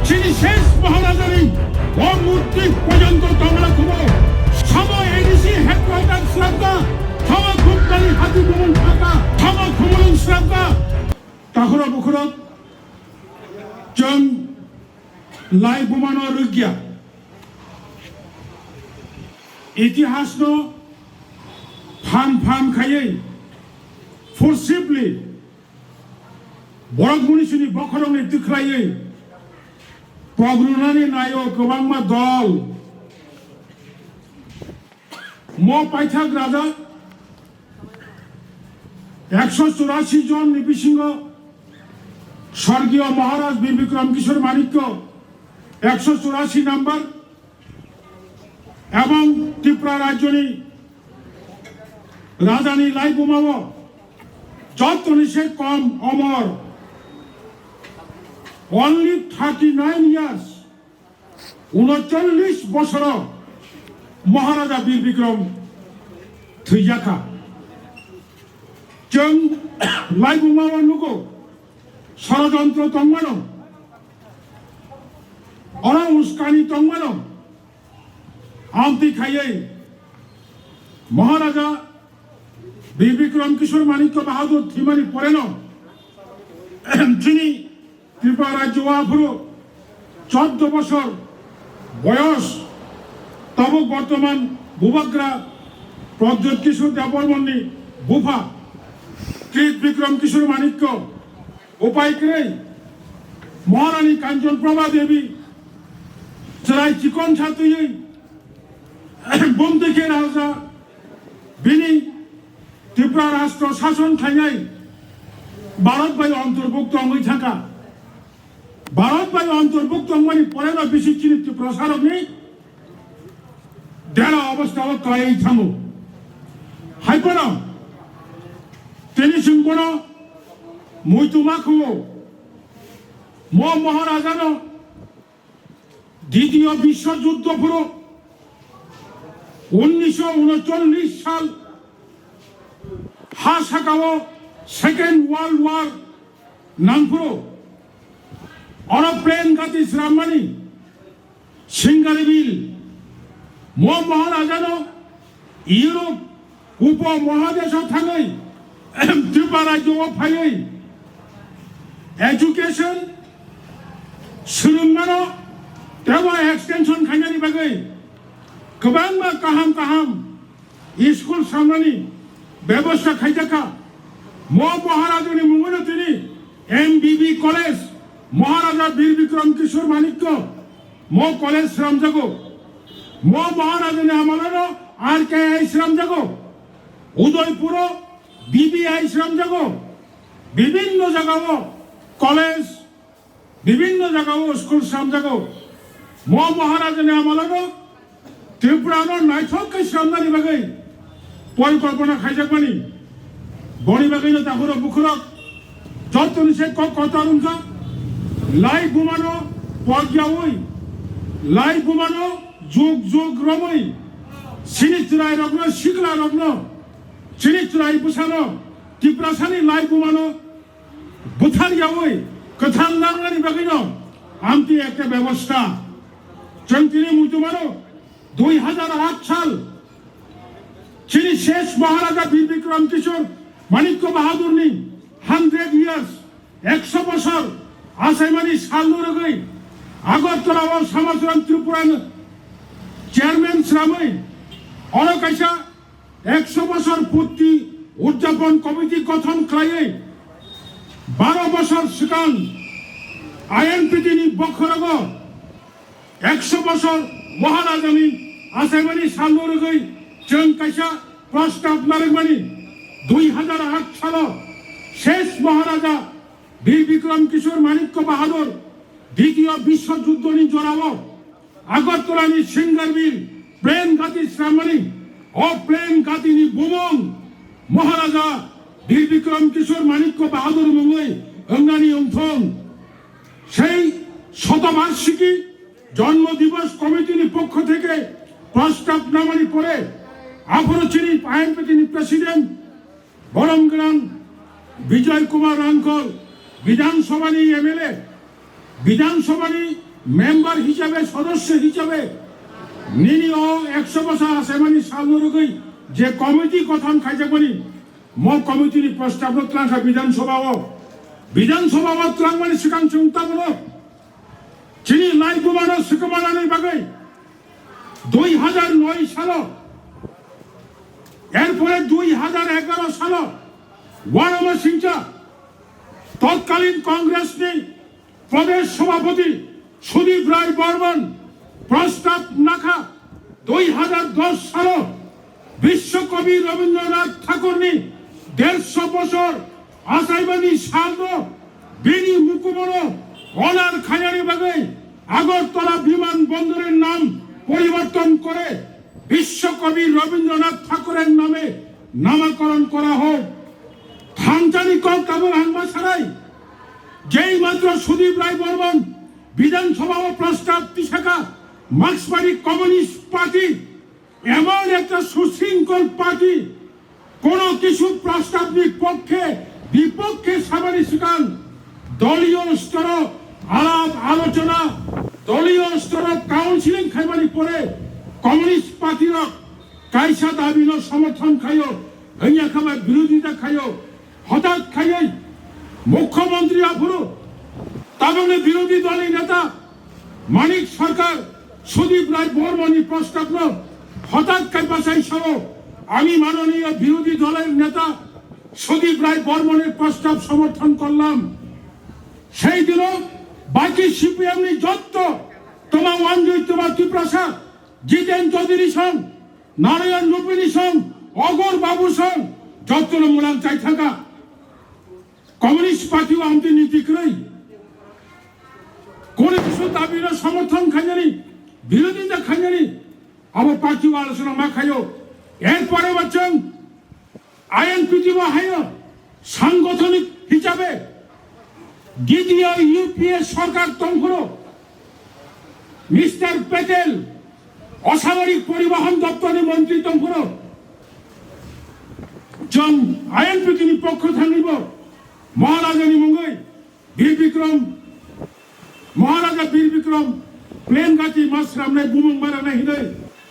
যিনি শেষ মহারাজারই মূর্তি পর্যন্ত তোমরা খুবো সময় এডিসি হেডকোয়ার্টার শ্রদ্ধা থামা খুবকালী হাতি ভ্রমণ থাকা থামা ভ্রমণ শ্রদ্ধা তাহরা বুখরত जों लाइ बुमानो रुगिया इतिहासनो फान खायै फोर्सिबलि बरक मुनिसुनि बखरंनि दिख्लायै पग्रुनानै नायो गोबांमा दल म पाइथाक राजा 184 जन निबिसिंह स्वर्गीय महाराज वीर विक्रम किशोर माणिक्य 184 नम्बर एवं त्रिपुरा राज्यनि राजानी लाई बुमाव जतनि से कम अमर only 39 years 39 বছর महाराजा वीर विक्रम थैजाखा जों लाई बुमाव नुगो ষড়যন্ত্র তংমানো অনা উস্কানি তংমানো আমতি খাইয়ে মহারাজা বীর বিক্রম কিশোর মাণিক্য বাহাদুর থিমানি পরেন যিনি ত্রিপুরা রাজ্য আফুরো 14 বছর বয়স তব বর্তমান ভূভাগ্রা প্রদ্যোৎ কিশোর দেববর্মণি বুফা কৃত বিক্রম কিশোর মাণিক্য उपाय करे महारानी कांचन प्रभा देवी चराई चिकन छाती बंदी के राजा बिनी त्रिपुरा राष्ट्र शासन खाई भारत बाई अंतर्भुक्त अंगी थाका भारत बाई अंतर्भुक्त अंगनी परेना विशिक्षित प्रसारक नहीं देरा अवस्था कई थामो हाइपना तेनी सिंपना मुइतुमाखो म महाराजानो द्वितीय विश्व युद्ध पुरो 1939 साल हासाकाओ सेकेंड वर्ल्ड वार नामपुरो अरप्लेन गाती श्रामणी सिंगारीबिल म महाराजानो यूरोप उपमहादेश थांगै त्रिपुरा राज्य फायै एजुकेशन सोलोंमानो तेवा एक्सटेंशन खायनायनि बागै गोबां काहाम स्कुल सामनानि व्यवस्था खायजाखा म महाराजानि मुङैनो दिनै एमबीबी कलेज महाराजा वीर विक्रम किशोर माणिक्य म कलेज श्रामजागो म महाराजानि आमालानो आरकेआई श्रामजागो उदयपुर बीबीआई श्रामजागो विभिन्न जगह कॉलेज विभिन्न जगह स्कूल सामजागो म महाराजानि आमालानो त्रिपुरानो नायथक सामनानि बागै परिकल्पना खायजाकमानि बनि बागैनो दाखुरो बुखुरक जतनि से कतारुंका लाई बुमानो पग्यावै लाई बुमानो जुग रमै सिनिचुराय रग्न सिगला रग्न सिनिचुराय बुसानो त्रिपुरासानि लाई बुमानो बुथारियावै कथान नांगानि बागैनो आमति एक व्यवस्था जों दिनै मुइतुमानो 2008 साल যিনি শেষ মহারাজা বীর বিক্রম কিশোর মাণিক্য বাহাদুরনি 100 ইয়ার্স 100 বছর আসাইমানি সালনুরগৈ আগরতলা ও সমাজরাম ত্রিপুরা চেয়ারম্যান শ্রামৈ অনকাইসা 100 বছর পূর্তি উদযাপন কমিটি গঠন খাইয়ে 12 বছর সিকান আইএনপিটিনি বখরগ 100 বছর মহারাজানি আসাইমানি সালনুরগৈ जों कैसा प्रस्ताव लारगमानि 2008 साल शेष महाराजा वीर विक्रम किशोर माणिक्य बाहादुर द्वितीय विश्व युद्धनि जराव আগরতলানি সিঙ্গারবিল প্লেন গাতি শ্রামণি ও প্লেন গাতিনি বুমং মহারাজা বীর বিক্রম কিশোর মাণিক্য বাহাদুর মুঙ্গই অঙ্গানি অংথং সেই শতবার্ষিকী জন্মদিবস কমিটির পক্ষ থেকে প্রস্তাব নামানি পরে আফরোচিনি আইএনপিটিনি প্রেসিডেন্ট বরমগ্রাম বিজয় কুমার আঙ্কল বিধানসভানি এমএলএ বিধানসভানি মেম্বার হিসাবে সদস্য হিসাবে নিনিও 100 বছর আছেমানি সালনরগৈ যে কমিটি গঠন খাইজাকমানি ম কমিটিनि प्रस्ताव त्रांखा विधानसभाव त्रांमानि सिगां सुंताबनो चिनि लाइबुमानो सुकुमानानि बागै 2009 सालो एरपरे 2011 सालो वारम सिंचा तत्कालीन कांग्रेसनि प्रदेश सभापति सुदीप राय बर्मन प्रस्ताव नाखा 2010 सालो विश्वकवि रवीन्द्रनाथ ठाकुरनि 150 বছর আসাইবানি সালনো বিনি মুকুমনো অনার খায়ারি বাগে আগরতলা বিমানবন্দরের নাম পরিবর্তন করে বিশ্বকবি রবীন্দ্রনাথ ঠাকুরের নামে নামকরণ করা হোক থানচানি কলকাবর হাংমা ছাড়াই যেই মাত্র সুদীপ রায় বর্মন বিধানসভা প্রস্তাব তিশাকা মার্ক্সবাদী কমিউনিস্ট পার্টি এমন একটা সুশৃঙ্খল পার্টি কোন কিছু প্রস্তাবনিক পক্ষে বিপক্ষে সামারি সিকান দলীয় স্তর আলাপ আলোচনা দলীয় স্তর কাউন্সিলিং খাইমানি পরে কমিউনিস্ট পার্টির কাইসা দাবির সমর্থন খাইও হইয়া খাবার বিরোধিতা খাইও হঠাৎ খাইয়াই মুখ্যমন্ত্রী আফুরু তাবলে বিরোধী দলের নেতা মানিক সরকার সুদীপ রায় বর্মনি প্রস্তাব হঠাৎ কাইপাশাই সহ আমি মাননীয় বিরোধী দলের নেতা সুদীপ রায় বর্মনের প্রস্তাব সমর্থন করলাম সেই দিন বাকি সিপিএম যত তোমার ওয়ানজয় তোমার ত্রিপ্রাসা জিতেন চৌধুরী সং নারায়ণ রূপিনী সং অগর বাবু সং যত মূলাং চাই থাকা কমিউনিস্ট পার্টিও আমাদের নীতি করে কোন কিছু দাবির সমর্থন খাইনি বিরোধিতা খাইনি আমার পার্টিও আলোচনা মা খাইও এরপরে বলছেন আইএনপিটি হাইও সাংগঠনিক হিসাবে দ্বিতীয় ইউপিএ সরকার তংফুরো মিস্টার প্যাটেল অসামরিক পরিবহন দপ্তরের মন্ত্রী তংফুরো জন আইএনপিটি পক্ষ থাকব মহারাজানি মুঙ্গই মহারাজা বীর বিক্রম প্লেন গাতি মাছ রামনায় বুমুং মারানায় হিদে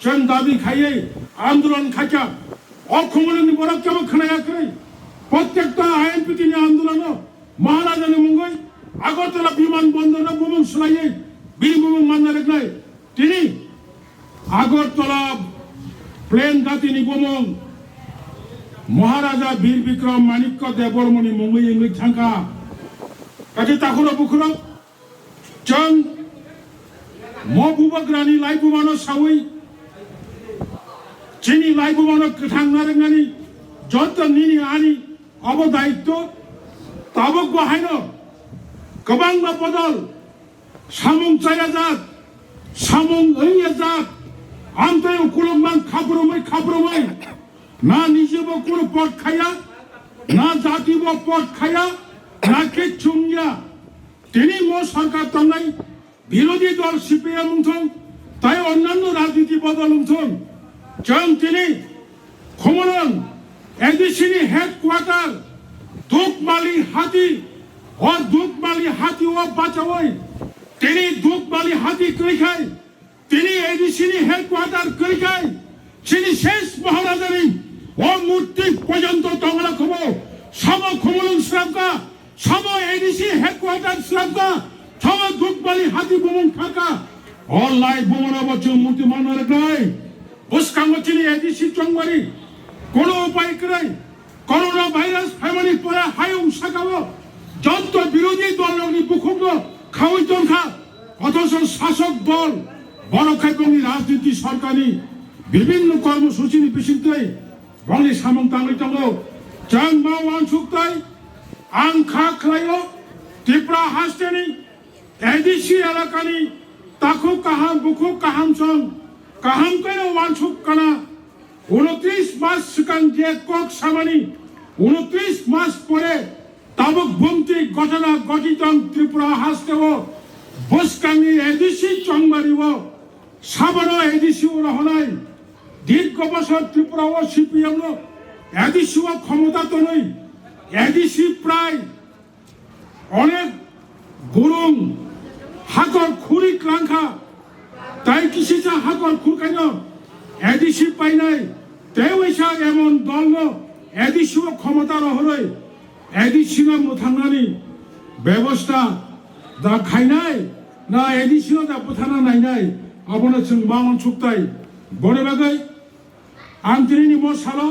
জন দাবি খাইয়ে আন্দোলন খাইকা অক্ষমনি বরাক কেমন খানায়াখै প্রত্যেকটা আইএনপিটি আন্দোলন মহারাজানি মুঙ্গই আগরতলা বিমানবন্দরে বুমুং সুলাইয়ে বীর বুমুং মান্না রেখনায় তিনি আগরতলা প্লেন গাতিনি বুমুং মহারাজা বীর বিক্রম মানিক্য দেববর্মনি মুঙ্গই ইংলিশ থাকা কাজে তাকুরো বুকুরো জন মবুবক রানী লাইবুমানো সাউই চিনি লাইবুমানো থাংনা রেংনানি যত নিনি আনি অবদায়িত্ব তাবক বাহাইনো गोबां बदल सामुं चाया जात सामुं ओइया जात आमताय कुलुमबां खाब्रमै ना निजेबो कोनो पद खाया ना जातिबो पद खाया ना किच्छुंया তিনি মো সরকার তংনাই বিরোধী দল সিপিএম উঠুন তাই অন্যান্য রাজনীতি বদল উঠুন जों তিনি খমরন এডিসিনি হেডকোয়ার্টার দুকমালি হাতি और दुखमाली हाथी ও বাঁচাওই তিনি দুখমালি হাতি কইখাই তিনি এডিসিনি হেডকোয়ার্টার কইখাই তিনি শেষ মহারাজানি ও মূর্তি পর্যন্ত তংলা খবো সম খমলং শ্রামকা সম এডিসি হেডকোয়ার্টার শ্রামকা সম দুখমালি হাতি বুমুং থাকা অল লাই বুমরা বচ মূর্তি মানরে গায় বুসকাঙ্গ তিনি এডিসি চংবারি কোন উপায় করে করোনা ভাইরাস ফ্যামিলি পরে হায়ং সাকাবো যত বিরোধী দলনি বুকুঙ্গ খাওয়াইতন খা অথচ শাসক দল বড় খাইপংনি রাজনীতি সরকারি বিভিন্ন কর্মসূচিনি বিশিষ্টই বংনি সামং তাংলি তঙ্গ जों मावान सुक्ताय आं खा खलायो त्रिपुरा हास्टेनि एडिसि एलाकानि ताखु काहाम बुखु काहाम सं काहाम कयनो वानसुक काना 29 मास सिगां जे कक सामानि 29 मास परे ताबुक बुमति घटना घटितं त्रिपुरा हास्टेओ बसकांनि एडिसि चंबारिओ साबानो एडिसि रहनाय दीर्घ बছর त्रिपुराओ सिपिएम एडिसिओ क्षमता तो नई एडिसि प्राय अनेक गुरुं হাকর খুরি ক্লাংখা তাই কিসিসা হাকর খুরকাইন এডিসি পাইনাই তেওইসা এমন দল এডিসিও ক্ষমতা রহরে এডিসিও মোথাंनानै ব্যবস্থা दा खायनाय ना एडिसिनो दा फोथाना नायनाय आबोनो जों मावन सुक्ताय बने बागै आं दिनैनि मसालो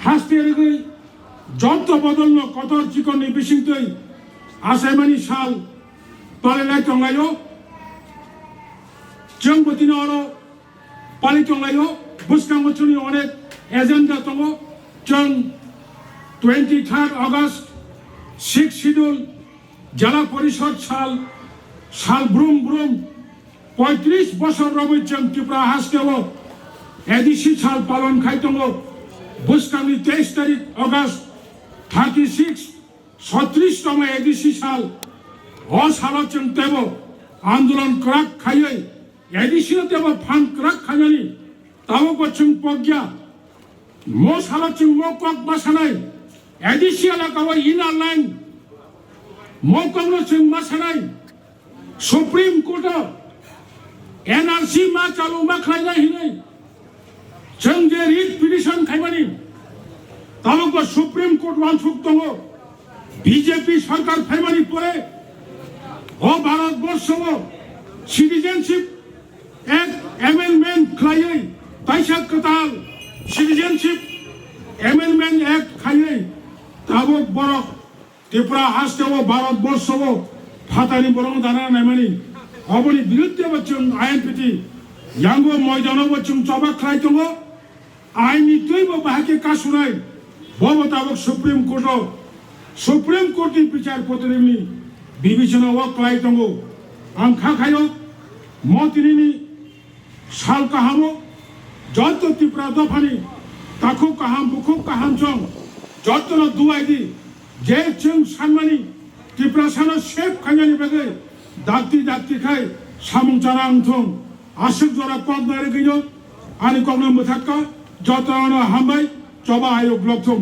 हास्तेरगै जन्त बदलनो कतर चिकननि बिसिंतै आसायमानि साल पालिनाय दंलायो जों बदिनो आरो पालि दंलायो बुसकां बोथोरनि अनेक एजेन्डा दङ जों 23 अगस्त 6 शिड्यूल জেলা পরিষদ সাল ব্রুম 35 বছর রবি जों ত্রিপুরা হাসকেও এডিসি সাল পালন খাইতङ বুসকাंनि 23 তারিখ আগস্ট 36 36তম এডিসি সাল ও সালো जों তেব আন্দোলন ক্রাক খাইयै এডিসিनो তেব ফান ক্রাক খাইনানি তাবো जों পগ্যা মো সালো जों মো কক বাসানাय एडिसि एलाकाव इनार लाइन मौकंनो जों मासानाय सुप्रीम कोर्ट एनआरसी मा चालू मा खायनाय हिनै जों जे रिट पिटिशन खायमानि तालुको सुप्रीम कोर्ट वानसुक दङ बीजेपी सरकार फायमानि परे ओ भारतबर्षव सिटिजेनशिप एक्ट एमेन्डमेन्ट खायै ताइसा कताल सिटिजेनशिप एमेन्डमेन्ट एक्ट खायै ताबो बरक त्रिपुरा हास्टेव भारतबर्षव फातानि बरं दाना नायमानि अबनि बिरुद्धेव जों आइएनपिटि यांगो मैदानाव जों जबा खाय दङ आइननि दैबो बाहागे कासुनाय बबो ताबो सुप्रीम कोर्टनि बिचारपतिनि बिबिचनाव क्लाय दङ आं खाखायो मतिनि साल काहामो जत त्रिपुरा दफानि ताखु काहाम बुखु काहाम जों जतनो दुआइदि जे जों सानमानि त्रिपुरा सानो सेफ खायनानि बागै दाक्ति खाय सामुं जानां थं आसुक जरा कम नारे गैयो आनि कमनो मोथाक्का जतनो हामबाय जबा आयोग लक्थं